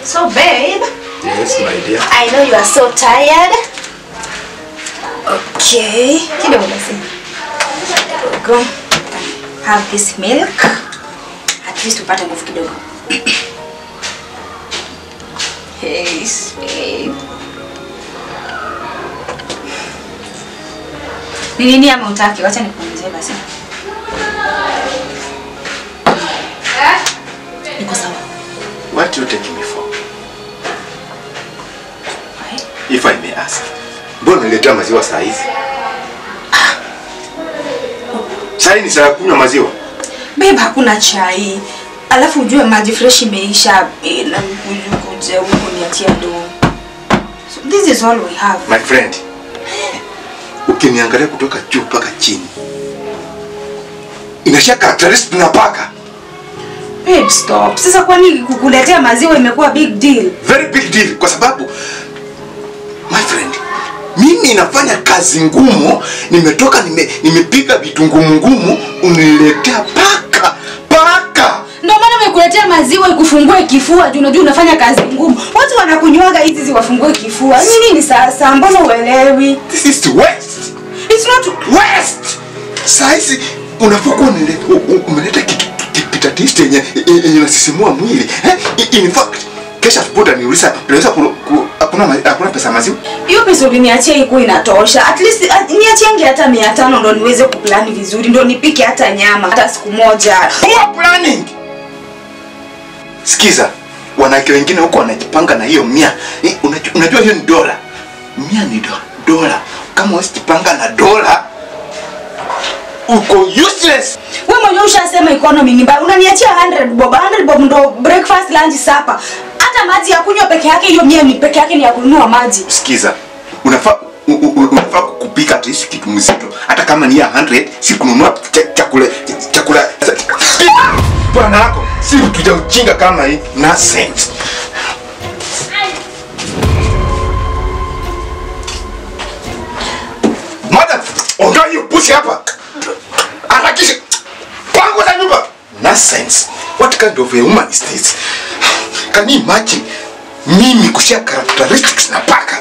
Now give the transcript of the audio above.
So babe. Yes, my dear. I know you are so tired. Okay. Kidogo basi. Go. Have this milk. At least upate nguvu kidogo. Hey, babe. Nini ama utaki? Wacha nikuulize basi. Niko sawa. What do you take me for? Why? If I may ask. Mbona unaletea maziwa saa hizi? Saa hii ni saa kunywa maziwa? Babe, hakuna chai. Alafu ujue maji fresh imeisha na kuja huko niachia ndoo. So this is all we have. My friend. Ukiniangalia kutoka juu mpaka chini. Inashia characteristic na paka. Babe, stop. Sasa kwani kukuletea maziwa imekuwa big deal? Very big deal kwa sababu my friend, mimi nafanya kazi ngumu, nimetoka nimepiga vitu ngumu, uniletea paka. Ndio maana nimekuletea maziwa ikufungue kifua, juu unajua unafanya kazi ngumu. Watu wanakunywaga hizi ziwafungue kifua. Nini ni sasa? Mbona uelewi? This is waste. It's not waste. Sasa unapokuwa umeleta kipita tiste yenye inasisimua mwili. In fact, kesha futa niuliza, unaweza hakuna pesa maziwa? Hiyo pesa uliniachia iko inatosha. At least niachienge hata 500 ndo niweze kuplani vizuri, ndo nipike hata nyama hata siku moja. Poor planning. Sikiza, wanawake wengine huko wanajipanga na hiyo 100. Unajua hiyo ni dola. 100 ni dola. Kama usijipanga na dola, uko useless. Wewe mwenyewe ushasema economy ni mbaya. Unaniachia 100 bob. 100 bob ndo breakfast, lunch, supper. Hata maji ya kunywa peke yake, hiyo 100 ni peke yake ni ya kununua maji. Sikiza, unafaa kupika at least kitu mzito. Hata kama ni ya 100, si kununua chakula. Bwana wako, si kuja ujinga kama hii. Nonsense. Madam, ondoa hiyo pushi hapa. Harakisha. Pango za nyumba. Nonsense. What kind of a woman is this? Can you imagine mimi kushare characteristics na paka?